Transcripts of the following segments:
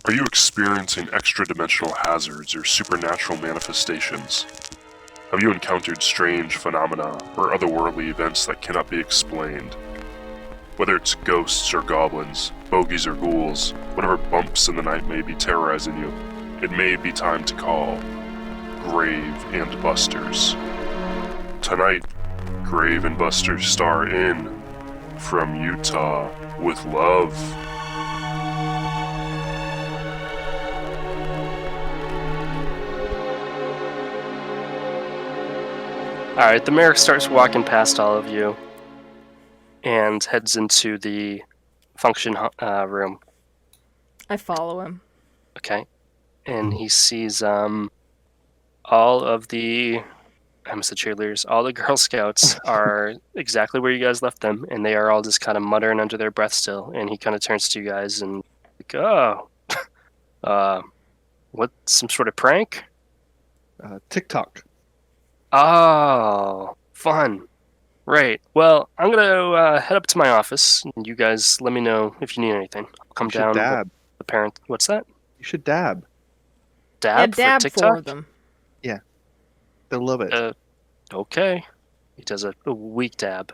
Are you experiencing extra-dimensional hazards or supernatural manifestations? Have you encountered strange phenomena or otherworldly events that cannot be explained? Whether it's ghosts or goblins, bogies or ghouls, whatever bumps in the night may be terrorizing you, it may be time to call Grave and Busters. Tonight, Grave and Busters star in From Utah with Love. Alright, the mayor starts walking past all of you and heads into the function room. I follow him. Okay. And he sees all of the, I almost said cheerleaders, all the Girl Scouts are exactly where you guys left them, and they are all just kind of muttering under their breath still. And he kind of turns to you guys and like, oh, what, some sort of prank? TikTok. Oh, fun. Right. Well, I'm going to head up to my office, and you guys let me know if you need anything. I'll come down. Dab. The parent. What's that? You should dab. Dab, dab for TikTok? for them. Yeah. They'll love it. Okay. He does a weak dab.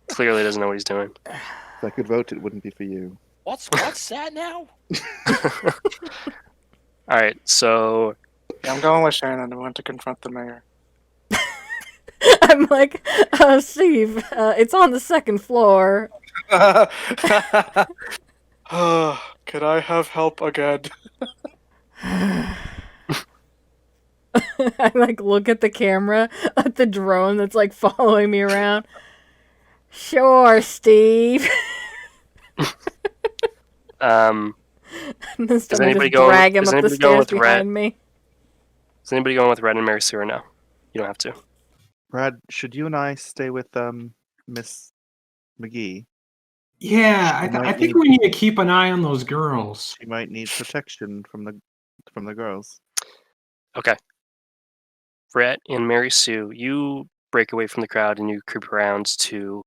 Clearly doesn't know what he's doing. If I could vote, it wouldn't be for you. What's that now? Alright, so... Yeah, I'm going with Shannon. I want to confront the mayor. I'm like, Steve, it's on the second floor. Could I have help again? I like look at the camera, at the drone that's like following me around. Sure, Steve. Does anybody go drag him does up the anybody go stairs with Rhett? behind me. Is anybody going with Rhett and Mary Sue or no? You don't have to. Brad, should you and I stay with Miss McGee? Yeah, I think we need to keep an eye on those girls. She might need protection from the girls. Okay. Rhett and Mary Sue, you break away from the crowd and you creep around to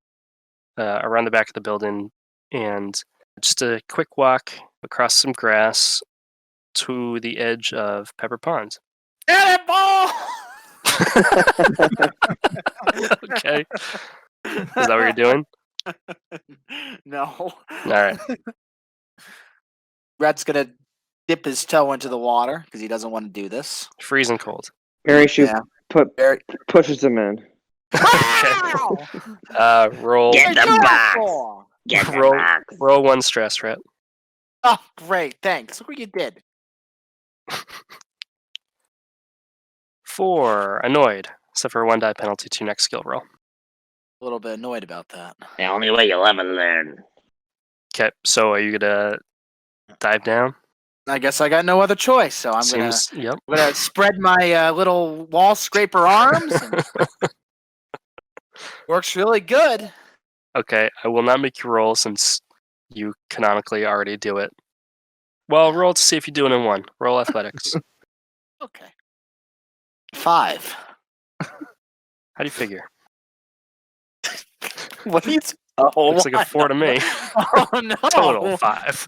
around the back of the building, and just a quick walk across some grass to the edge of Pepper Pond. Get it, ball! Okay. Is that what you're doing? No. All right. Rhett's gonna dip his toe into the water because he doesn't want to do this. Freezing cold. Mary Sue Yeah. pushes him in. Roll. Get the box! Get the roll, box. roll one stress, Rhett. Oh, great, thanks. Look what you did. 4. Annoyed. Except for a 1 die penalty to your next skill roll. A little bit annoyed about that. The only way you'll ever learn. Okay, so are you gonna dive down? I guess I got no other choice, so I'm Yep. gonna spread my little wall scraper arms. And works really good. Okay, I will not make you roll since you canonically already do it. Well, roll to see if you do it in 1. Roll athletics. Okay. 5. How do you figure? What are you? Oh, Looks like a 4 to me. Oh no! Total 5.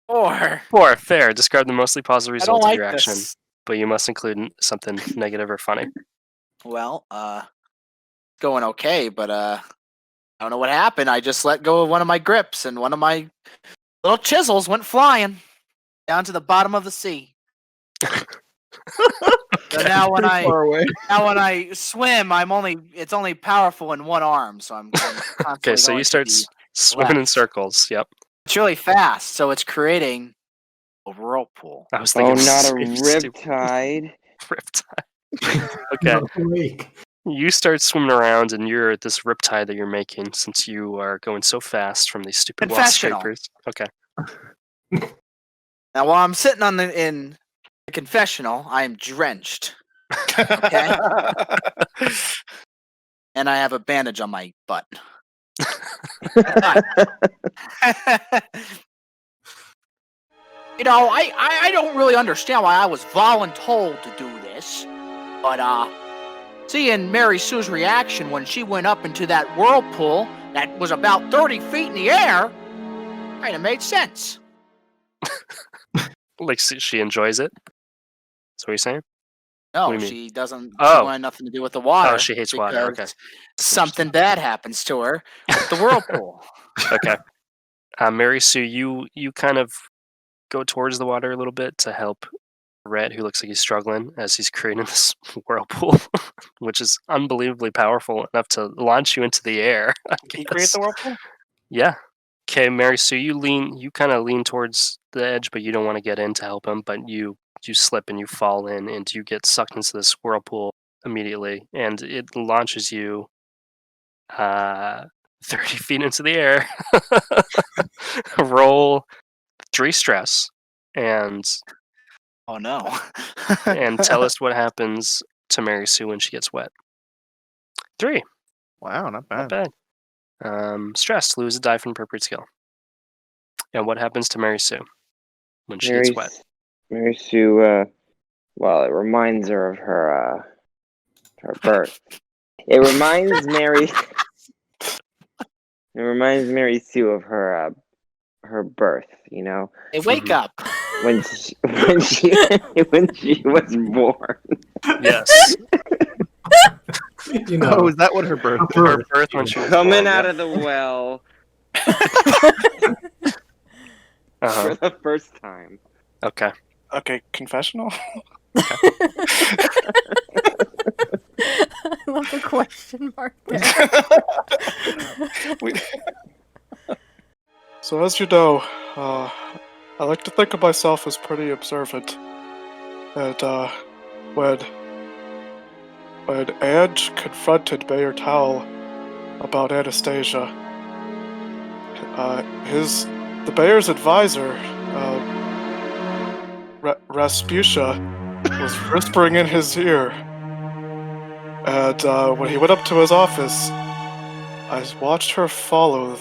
4. 4, fair. Discard the mostly positive I don't result like of your action, this. but you must include something negative or funny. Well, going okay, but I don't know what happened. I just let go of one of my grips, and one of my little chisels went flying down to the bottom of the sea. So now when I swim, it's only powerful in one arm, so I'm Okay, so you start swimming in circles. Yep. It's really fast, so it's creating a whirlpool. I was Oh, thinking. not a riptide. Riptide. Okay. You start swimming around, and you're at this riptide that you're making since you are going so fast from these stupid wall Confessional. scrapers. Okay. Now, while I'm sitting in the confessional, I am drenched. Okay. And I have a bandage on my butt. You know, I don't really understand why I was voluntold to do this, but seeing Mary Sue's reaction when she went up into that whirlpool that was about 30 feet in the air kind of made sense. Like she enjoys it? That's what you're saying? What No, do you mean? she doesn't. She Oh. wanted nothing to do with the water. Oh, she hates water. Okay. because Something bad happens to her with the whirlpool. Okay. Mary Sue, you kind of go towards the water a little bit to help Rhett, who looks like he's struggling as he's creating this whirlpool, which is unbelievably powerful enough to launch you into the air. He create the whirlpool? Yeah. Okay, Mary Sue, you kind of lean towards the edge, but you don't want to get in to help him, but you slip and you fall in and you get sucked into this whirlpool immediately, and it launches you 30 feet into the air. Roll 3 stress and Oh no! and tell us what happens to Mary Sue when she gets wet. 3. Wow, not Not bad. bad. Stress, lose a die from appropriate skill. And what happens to Mary Sue when she gets wet? Mary Sue, well, it reminds her of her birth. It reminds Mary Sue of her birth, you know? Hey, wake up! When she was born. Yes. You know, Oh, is that what her birth? Her birth when she was Coming born, out yeah. of the well Uh-huh. for the first time. Okay. Okay, confessional? I love the question mark there. So as you know, I like to think of myself as pretty observant. And when Ange confronted Mayor Towel about Anastasia, the mayor's advisor, Rasputia, was whispering in his ear. And when he went up to his office, I watched her follow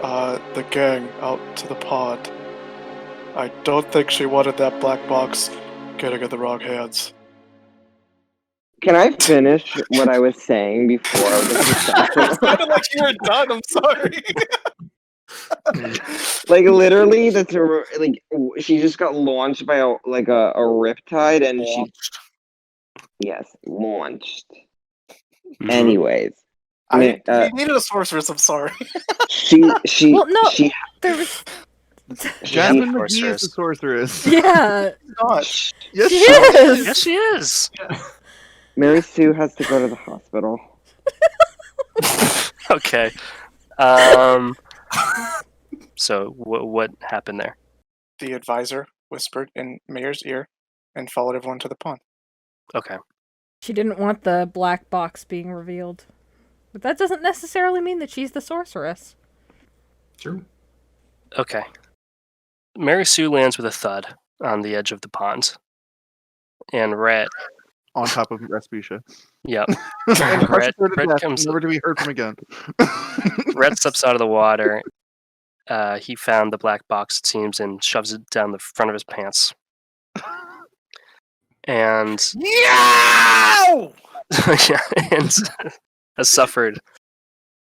the gang out to the pond. I don't think she wanted that black box getting in the wrong hands. Can I finish what I was saying before this It sounded like you were done, I'm sorry. Like literally, she just got launched by a riptide, and launched. Mhm. Anyways, We needed a sorceress, I'm sorry. she Well, no, she there was. Jasmine Yeah, McGee is the sorceress. Yeah, Gosh. Yes, she she is. Yes, she is. Mary Sue has to go to the hospital. Okay. So what happened there? The advisor whispered in Mayor's ear and followed everyone to the pond. Okay. She didn't want the black box being revealed. But that doesn't necessarily mean that she's the sorceress. true. Okay. Mary Sue lands with a thud on the edge of the pond. And Rhett, On top of Rasputia. yep. And Rhett Rhett comes never to be heard from again. Rhett steps out of the water. He found the black box, it seems, and shoves it down the front of his pants. And No! yeah, and has suffered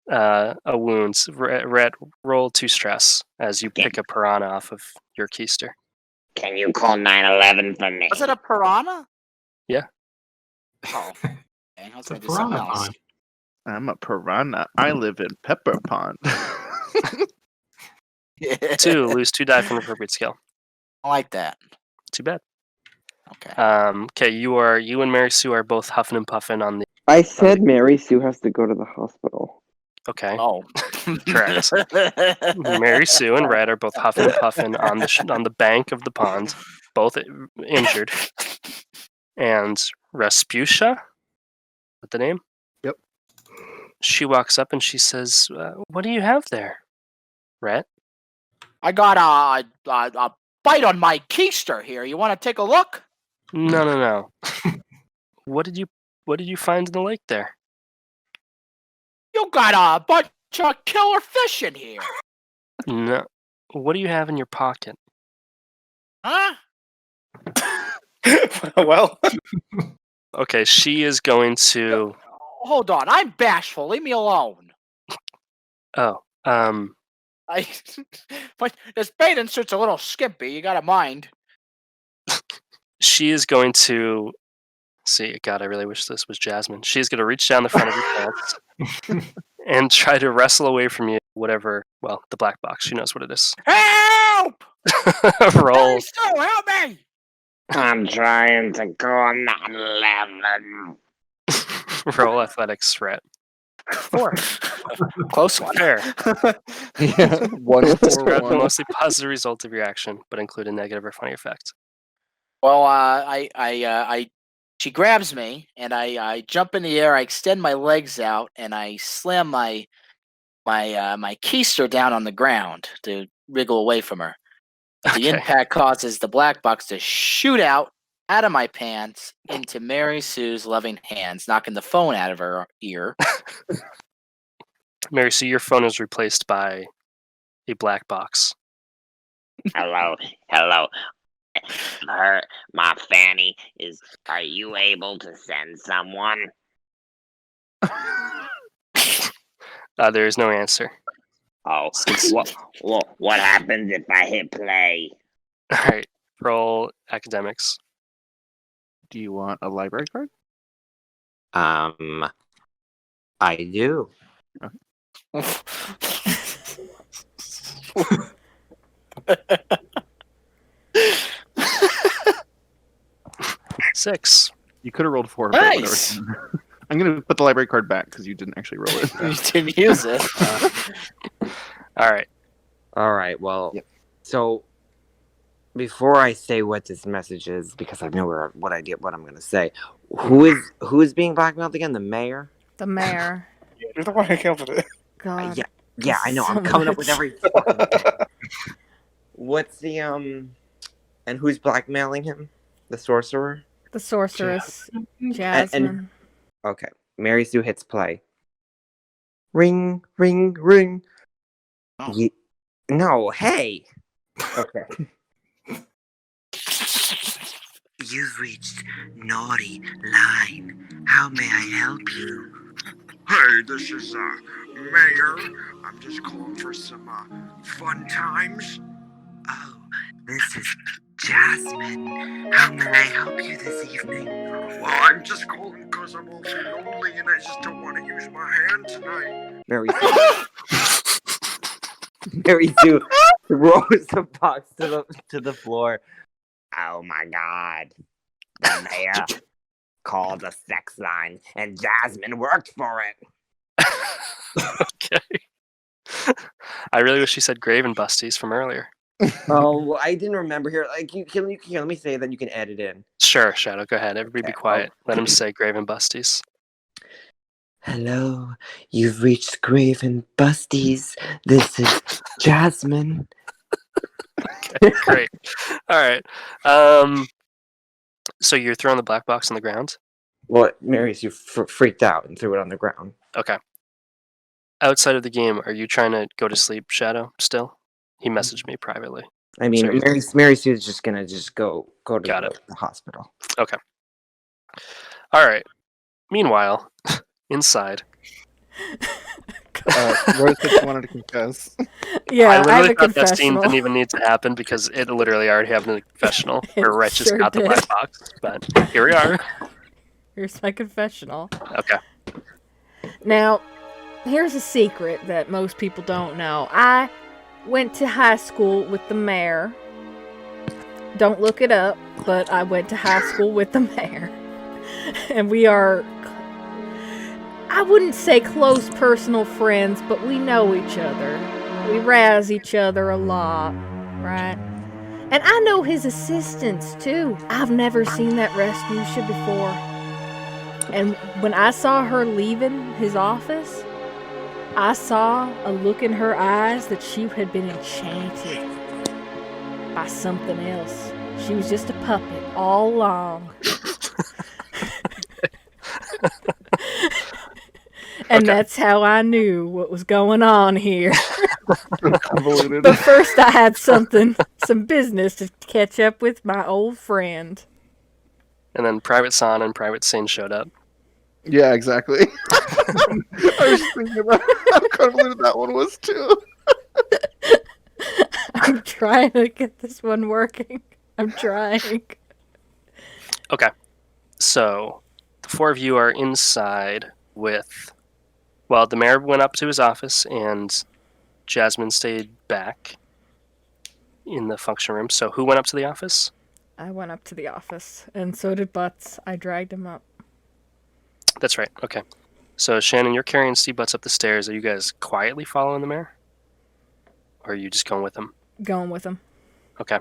a wound. Rhett, roll 2 stress as you pick a piranha off of your keister. Can you call 911 for me? Was it a piranha? Yeah. Oh. Okay, I was It's a gonna do something piranha else. pond. I'm a piranha. I live in Pepper Pond. 2, lose 2 die from appropriate skill. I like that. Too bad. Okay. Okay, you and Mary Sue are both huffing and puffing on the. I said Mary Sue has to go to the hospital. Okay, Oh. correct. Mary Sue and Rhett are both huffing and puffing on the bank of the pond, both injured. And Rasputia, what the name? Yep. She walks up and she says, "What do you have there, Rhett?" I got a bite on my keister here. You want to take a look? No. What did you find in the lake there? You got a bunch of killer fish in here. No. What do you have in your pocket? Huh? Well, Okay, she is going to. Hold on. I'm bashful. Leave me alone. Oh, But this bathing suit's a little skimpy. You gotta mind. She is going to see. God, I really wish this was Jasmine. She is going to reach down the front of your pants and try to wrestle away from you whatever. Well, the black box. She knows what it is. Help! Roll. Hey, Stu, help me! I'm trying to go on that 11. Roll athletics, Rhett. 4. Close one. Fair. Yeah, 1 Describe 4 the 1. mostly positive result of your action, but include a negative or funny effect. Well, she grabs me, and I jump in the air. I extend my legs out, and I slam my keister down on the ground to wriggle away from her. The impact causes the black box to shoot out of my pants into Mary Sue's loving hands, knocking the phone out of her ear. Mary Sue, your phone is replaced by a black box. Hello. My Fanny is. Are you able to send someone? There is no answer. Oh, what happens if I hit play? All right, roll academics. Do you want a library card? I do. 6. You could have rolled 4. but whatever. Nice. I'm gonna put the library card back because you didn't actually roll it. You didn't use it. All right. All right. Well, Yep. So before I say what this message is, because I know what I'm going to say, who is being blackmailed again? The mayor? The mayor. You're the one who killed it. God. Yeah, I know. So I'm coming up with much. every. What's the And who's blackmailing him? The sorcerer. The sorceress. Jasmine. Okay. Mary Sue hits play. Ring, ring, ring. Oh. No, hey. Okay. You've reached naughty line. How may I help you? Hey, this is Mayor. I'm just calling for some fun times. Oh, this is Jasmine. How may I help you this evening? Well, I'm just calling because I'm awfully lonely and I just don't want to use my hand tonight. Mary Sue throws the box to the floor. Oh my God. The mayor called a sex line and Jasmine worked for it. Okay. I really wish you said grave&bustrs from earlier. Oh, I didn't remember here. Like, let me say that you can edit in. Sure, Shadow, go ahead. Everybody be Okay, quiet. Let him say grave&bustrs. Hello, you've reached grave&bustrs. This is Jasmine. Okay, great. All right. So you're throwing the black box on the ground? Well, Mary Sue freaked out and threw it on the ground. Okay. Outside of the game, are you trying to go to sleep, Shadow, still? He messaged me privately. I mean, Sorry. Mary Sue's just gonna go to the hospital. Okay. All right. Meanwhile, inside. Rose said she wanted to confess. Yeah, I I have literally a thought that scene confessional. didn't even need to happen because it literally already happened in the confessional where Rhett just sure got the did. black box. But here we are. Here's my confessional. Okay. Now, here's a secret that most people don't know. I went to high school with the mayor. Don't look it up, but I went to high school with the mayor. And we are, I wouldn't say close personal friends, but we know each other. We razz each other a lot, right? And I know his assistants, too. I've never seen that Rasputia before. And when I saw her leaving his office, I saw a look in her eyes that she had been enchanted by something else. She was just a puppet all along. And that's how I knew what was going on here. Convoluted. But first I had some business to catch up with my old friend. And then Private San and Private Sane showed up. Yeah, exactly. I was thinking about how convoluted that one was too. I'm trying to get this one working. I'm trying. Okay. So, the four of you are inside with... Well, the mayor went up to his office, and Jasmine stayed back in the function room. So, who went up to the office? I went up to the office, and so did Butts. I dragged him up. That's right. Okay. So, Shannon, you're carrying Steve Butts up the stairs. Are you guys quietly following the mayor? Or are you just going with him? Going with him. Okay.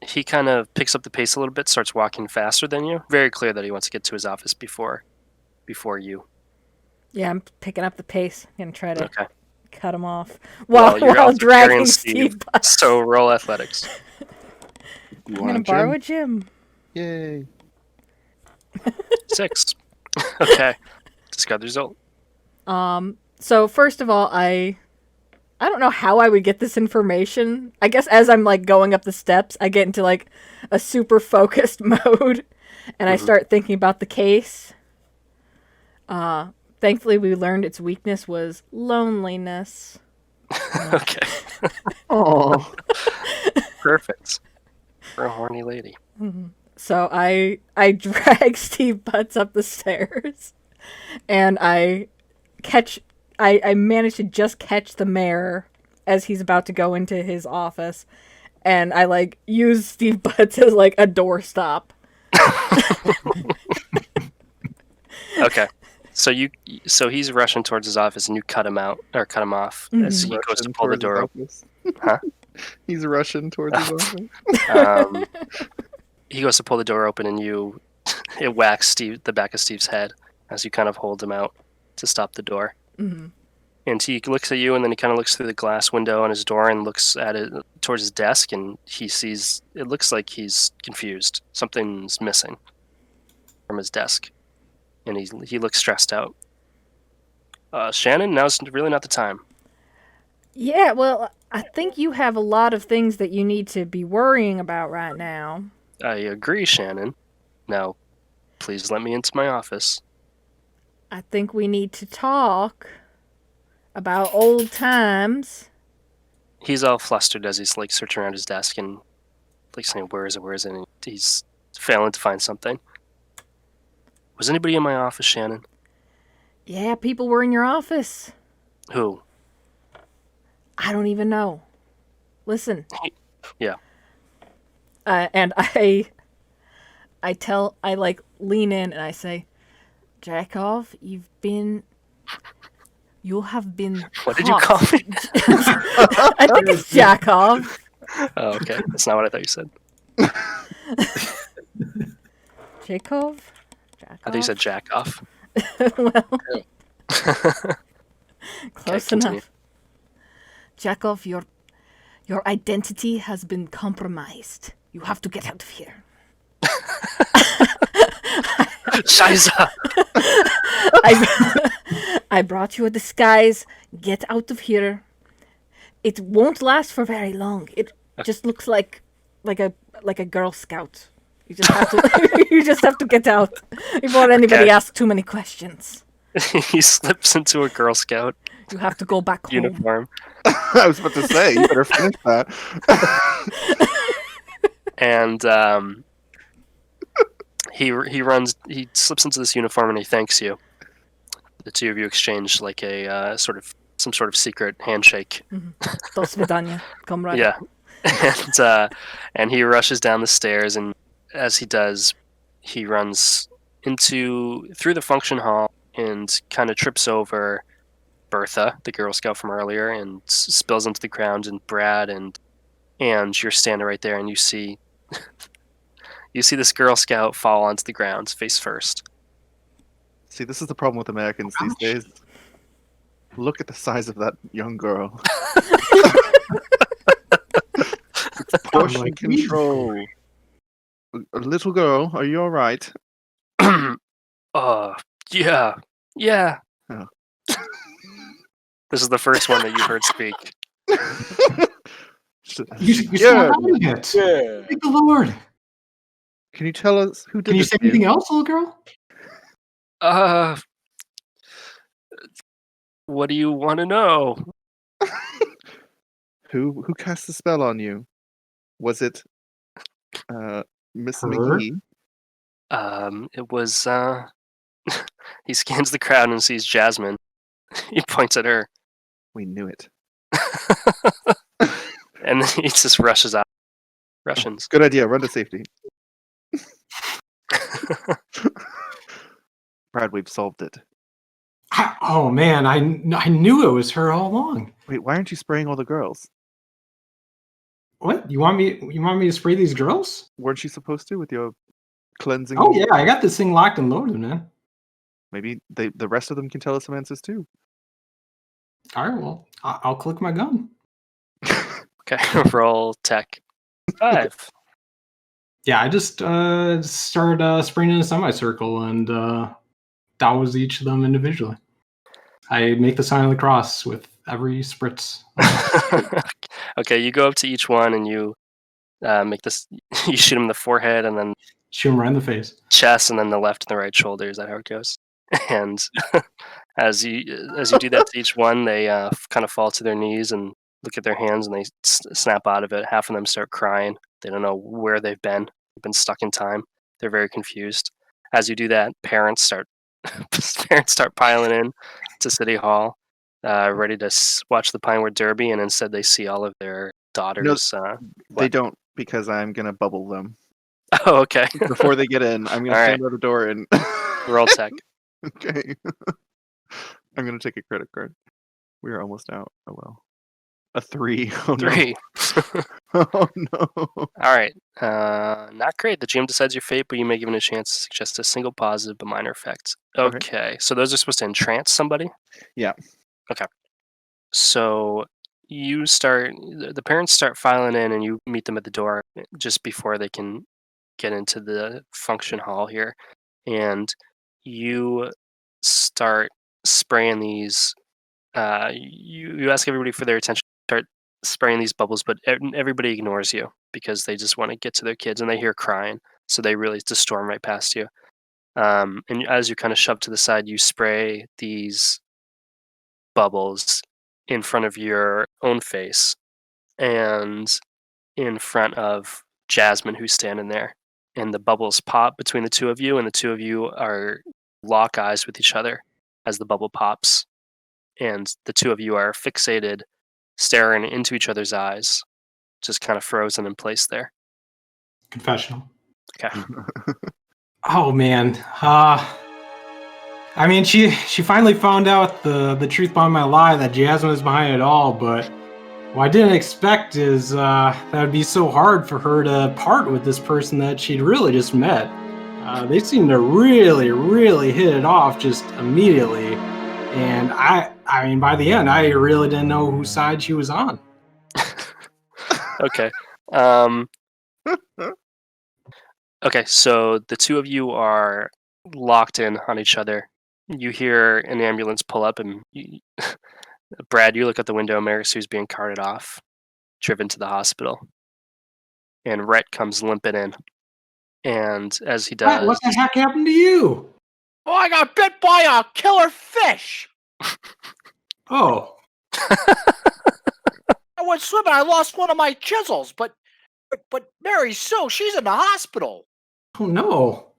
He kind of picks up the pace a little bit, starts walking faster than you. Very clear that he wants to get to his office before you. Yeah, I'm picking up the pace. I'm going to try to cut him off Well, you're while also dragging carrying Steve Butts. So roll athletics. I'm going to borrow a gym. Yay. 6. Okay. Discard the result. So first of all, I don't know how I would get this information. I guess as I'm like going up the steps, I get into like a super focused mode and I start thinking about the case. Thankfully we learned its weakness was loneliness. Okay. Oh. Perfect. For a horny lady. So I drag Steve Butts up the stairs and I managed to just catch the mayor as he's about to go into his office, and I like use Steve Butts as like a doorstop. Okay. So he's rushing towards his office, and you cut him off as he goes to pull the door open. Huh? He's rushing towards his office. He goes to pull the door open, and it whacks the back of Steve's head as you kind of hold him out to stop the door. Mm-hmm. And he looks at you, and then he kind of looks through the glass window on his door and looks at it towards his desk, and he sees it looks like he's confused. Something's missing from his desk, and he looks stressed out. Shannon, now's really not the time. Yeah, well, I think you have a lot of things that you need to be worrying about right now. I agree, Shannon. Now, please let me into my office. I think we need to talk about old times. He's all flustered as he's like searching around his desk and like saying, where is it? And he's failing to find something. Was anybody in my office, Shannon? Yeah, people were in your office. Who? I don't even know. Listen. Yeah. And I like lean in and I say, Jakov, you have been What did you call me? I think it's Jakov. Oh, okay. That's not what I thought you said. Jakov? I thought you said jack off. Well, close continue. enough. Jakov, your identity has been compromised. You have to get out of here. Scheiße! I brought you a disguise. Get out of here. It won't last for very long. It just looks like a Girl Scout. You just have to get out before anybody asks too many questions. He slips into a Girl Scout You have to go back home. uniform. I was about to say, you better finish that. And he slips into this uniform and he thanks you. The two of you exchange like a some sort of secret handshake. Do svidania. Comrade. Yeah. And he rushes down the stairs, and as he does, he runs through the function hall and kind of trips over Bertha, the Girl Scout from earlier, and spills into the ground, and Brad and you're standing right there, and you see this Girl Scout fall onto the ground face first. See, this is the problem with Americans these days. Look at the size of that young girl. It's portion control. A little girl, are you alright? Yeah. Oh. This is the first one that you heard speak. You Yeah. it. Yeah. Thank the Lord. Can you tell us who did Can you this say to you? anything else, little girl? What do you want to know? Who cast the spell on you? Was it Miss Her? McGee? It was he scans the crowd and sees Jasmine. He points at her. We knew it. And then he just rushes out. Russians. Good idea. Run to safety. Brad, we've solved it. Oh man, I knew it was her all along. Wait, why aren't you spraying all the girls? What? You want me to spray these girls? Weren't you supposed to with your cleansing? Oh yeah, I got this thing locked and loaded, man. Maybe the rest of them can tell us some answers too. All right, well, I'll click my gun. Okay, roll tech. 5. Yeah, I just started spraying in a semicircle and douse each of them individually. I make the sign of the cross with every spritz. Okay, you go up to each one and you make this. You shoot them in the forehead and then Shoot him right in the face. chest and then the left and the right shoulder. Is that how it goes? And as you do that to each one, they kind of fall to their knees and look at their hands and they snap out of it. Half of them start crying. They don't know where they've been. They've been stuck in time. They're very confused. As you do that, parents start piling in to City Hall, ready to watch the Pinewood Derby, and instead they see all of their daughters. They don't, because I'm gonna bubble them. Oh, okay. Before they get in, I'm gonna All stand by the door and roll tech. Okay. I'm gonna take a credit card. We are almost out. Oh well. A 3. Oh, 3. No. Oh no. All right. Not great. The GM decides your fate, but you may give it a chance to suggest a single positive but minor effect. Okay. So those are supposed to entrance somebody? Yeah. Okay. So the parents start filing in and you meet them at the door just before they can get into the function hall here. And you start spraying these. You ask everybody for their attention. Start spraying these bubbles, but everybody ignores you because they just want to get to their kids and they hear crying, so they really just storm right past you. And as you kind of shove to the side, you spray these bubbles in front of your own face and in front of Jasmine, who's standing there. And the bubbles pop between the two of you, and the two of you are lock eyes with each other as the bubble pops. And the two of you are fixated, staring into each other's eyes, just kind of frozen in place there. Confessional. Okay. Oh man. I mean, she finally found out the truth behind my lie that Jasmine is behind it all, but what I didn't expect is that would be so hard for her to part with this person that she'd really just met. They seem to really, really hit it off just immediately. And I mean, by the end, I really didn't know whose side she was on. Okay. Okay, so the two of you are locked in on each other. You hear an ambulance pull up, and Brad, you look at the window. Mary Sue's being carted off, driven to the hospital. And Rhett comes limping in. And as he does... What the heck happened to you? Oh, I got bit by a killer fish. Oh. I went swimming. I lost one of my chisels, but Mary Sue, she's in the hospital. Oh no.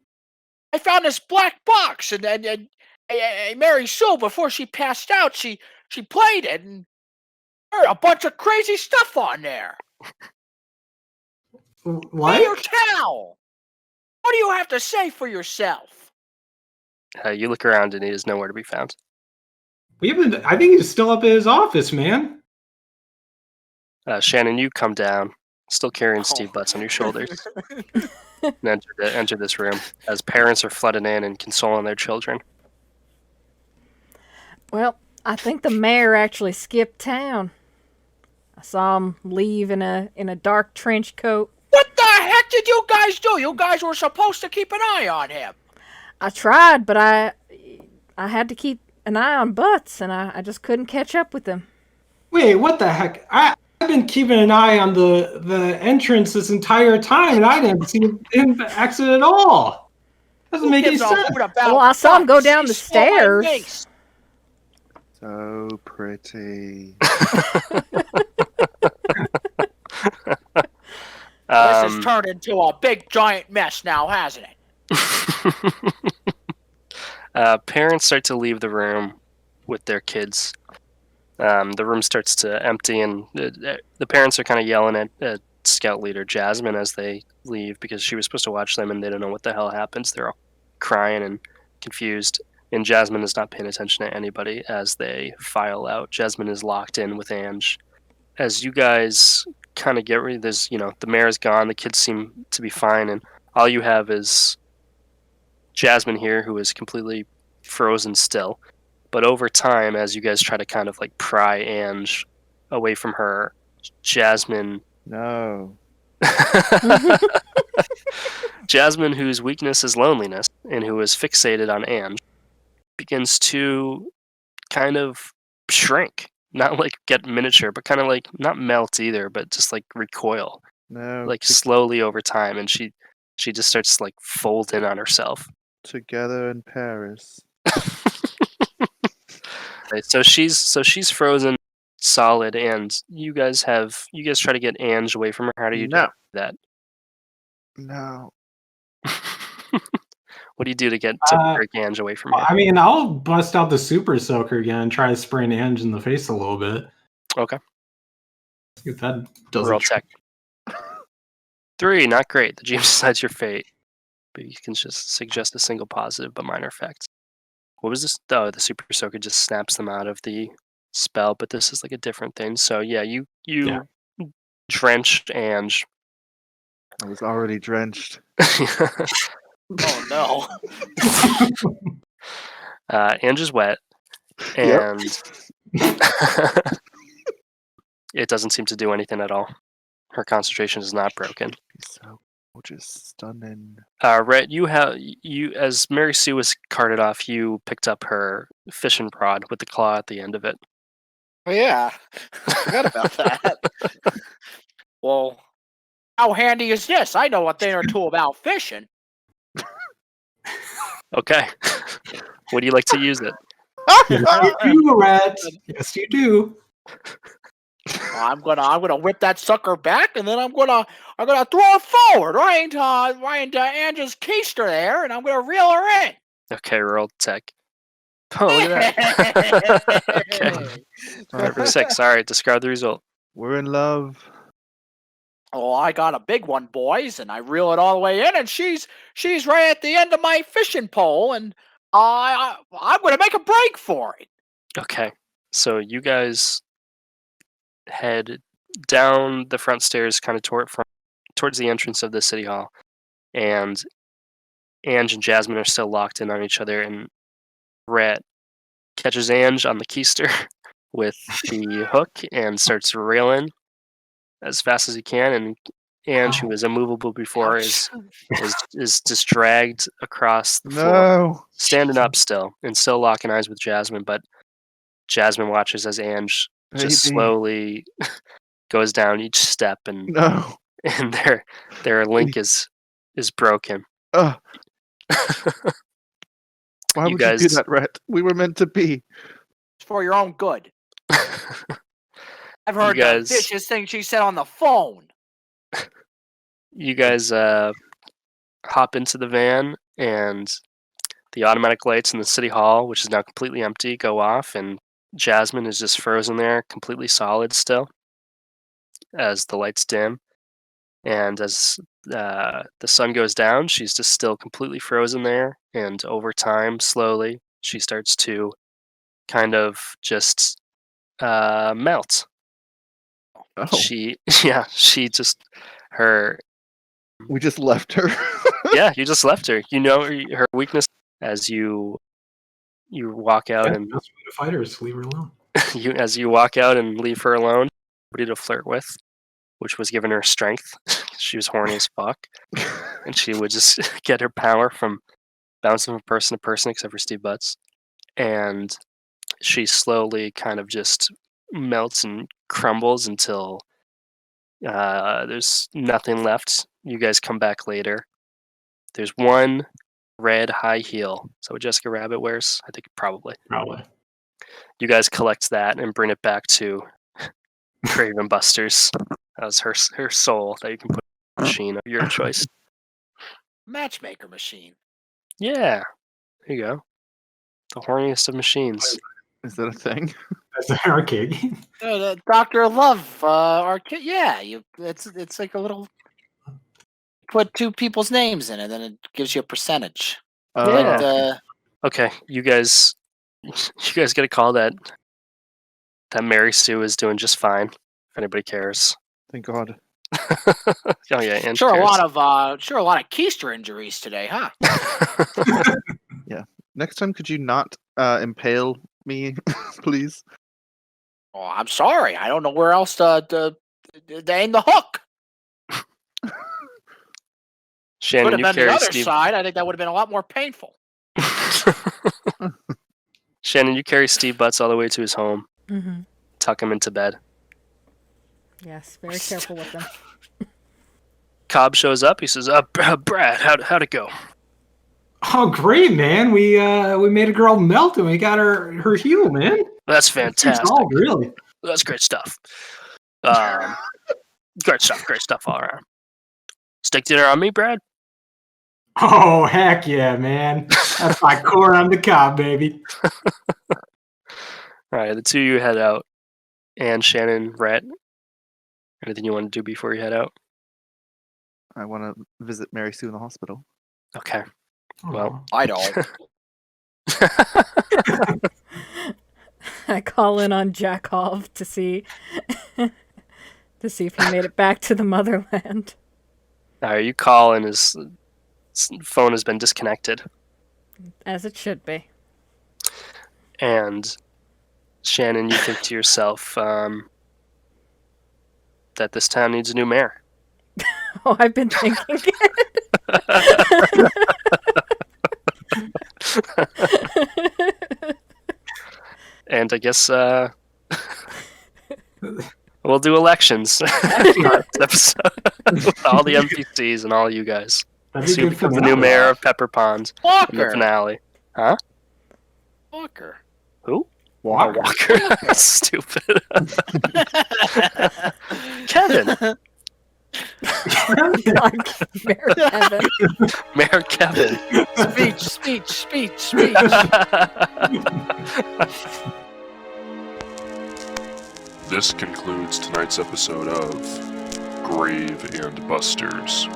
I found this black box, and Mary Sue, before she passed out, she played it, and there a bunch of crazy stuff on there. What? Hey, your towel. What do you have to say for yourself? You look around, and he is nowhere to be found. I think he's still up at his office, man. Shannon, you come down, still carrying Steve Butts on your shoulders, and enter this room as parents are flooding in and consoling their children. Well, I think the mayor actually skipped town. I saw him leave in a dark trench coat. What the heck did you guys do? You guys were supposed to keep an eye on him. I tried, but I had to keep an eye on Butts, and I just couldn't catch up with him. Wait, what the heck? I've been keeping an eye on the entrance this entire time, and I didn't see him exit at all. Doesn't make any sense. Well, I saw him go down the stairs. So pretty. This has turned into a big giant mess now, hasn't it? Parents start to leave the room with their kids. The room starts to empty, and the parents are kind of yelling at Scout Leader Jasmine as they leave because she was supposed to watch them, and they don't know what the hell happens. They're all crying and confused, and Jasmine is not paying attention to anybody as they file out. Jasmine is locked in with Ange. As you guys kind of get ready, there's, the mayor's gone, the kids seem to be fine, and all you have is Jasmine here, who is completely frozen still. But over time, as you guys try to kind of like pry Ange away from her, Jasmine... No. Jasmine, whose weakness is loneliness, and who is fixated on Ange, begins to kind of shrink. Not like get miniature, but kind of like not melt either, but just like recoil. No. Like slowly over time, and she just starts like fold in on herself. Together in Paris. Right, so she's frozen solid, and you guys try to get Ange away from her. How do you do that? No. What do you do to get break Ange away from you? I mean, I'll bust out the super soaker again and try to spray an Ange in the face a little bit. Okay. See if that does Roll it. tech. 3, not great. The GM decides your fate, but you can just suggest a single positive but minor effect. What was this? Oh, the super soaker just snaps them out of the spell, but this is like a different thing. So yeah, you drenched Ange. I was already drenched. Oh no. Ange is wet, and it doesn't seem to do anything at all. Her concentration is not broken. So just stunning. Rhett, as Mary Sue was carted off, you picked up her fishing rod with the claw at the end of it. Oh yeah, forgot about that. Well, how handy is this? I know a thing or two about fishing. Okay. Would you like to use it? Yes, you do, Rhett. Yes, you do. I'm gonna whip that sucker back, and then I'm gonna throw it forward right into Angel's keister there, and I'm gonna reel her in. Okay, roll tech. Oh, look at that. Okay. Number 6. All right, discard the result. We're in love. Oh, I got a big one, boys, and I reel it all the way in, and she's right at the end of my fishing pole, and I'm gonna make a break for it. Okay, so you guys head down the front stairs, kind of towards the entrance of the city hall, and Ange and Jasmine are still locked in on each other, and Rhett catches Ange on the keister with the hook and starts reeling as fast as he can, and Ange, who was immovable before, is just dragged across the floor, standing up still, and still locking eyes with Jasmine, but Jasmine watches as Ange just slowly goes down each step, and and their link is broken. Why would you do that, Rhett? We were meant to be. It's for your own good. I've heard the vicious thing she said on the phone. You guys hop into the van, and the automatic lights in the city hall, which is now completely empty, go off, and Jasmine is just frozen there, completely solid still, as the lights dim. And as the sun goes down, she's just still completely frozen there, and over time, slowly, she starts to kind of just melt. Oh. We just left her. Yeah, you just left her. You know her weakness as you walk out and the best way to fight her is to leave her alone. as you walk out and leave her alone, somebody to flirt with, which was giving her strength. She was horny as fuck, and she would just get her power from bouncing from person to person, except for Steve Butts, and she slowly kind of just melts and crumbles until there's nothing left. You guys come back later. There's one red high heel. Is that what Jessica Rabbit wears? I think probably. Probably. You guys collect that and bring it back to grave&bustrs. That was her soul that you can put in a machine of your choice. Matchmaker machine. Yeah, there you go. The horniest of machines. Is that a thing? That's an arcade game. Dr. Love arcade. Yeah, it's like a little. Put two people's names in it, then it gives you a percentage. Yeah. Okay, you guys get a call that Mary Sue is doing just fine. If anybody cares. Thank God. Oh yeah, and Sure, a lot of keister injuries today, huh? Yeah. Next time, could you not impale me, please? Oh, I'm sorry. I don't know where else to aim the hook. Shannon, Could you have been carry the other Steve. side. I think that would have been a lot more painful. Shannon, you carry Steve Butts all the way to his home. Mm-hmm. Tuck him into bed. Yes, very careful with them. Cobb shows up. He says, Brad, how'd it go? Oh, great, man. We made a girl melt and we got her heal, man. That's fantastic. Oh, really? That's great stuff. Great stuff all around. Steak dinner on me, Brad? Oh, heck yeah, man. That's my corn on the cob, baby. All right, the two of you head out. And Shannon, Rhett, anything you want to do before you head out? I want to visit Mary Sue in the hospital. Okay. Well, I don't. I call in on Jakov to see if he made it back to the motherland. you call and his phone has been disconnected. As it should be. And Shannon, you think to yourself that this town needs a new mayor. Oh, I've been thinking it. And I guess we'll do elections next episode with all the NPCs and all you guys. That'd be Who good for becomes the me. new mayor of Pepper Pond in the Walker. finale. Huh? Walker. Who? Walker. Oh, Walker. That's stupid. Kevin. Mayor Kevin. Mayor Kevin. Speech. This concludes tonight's episode of Grave and Busters.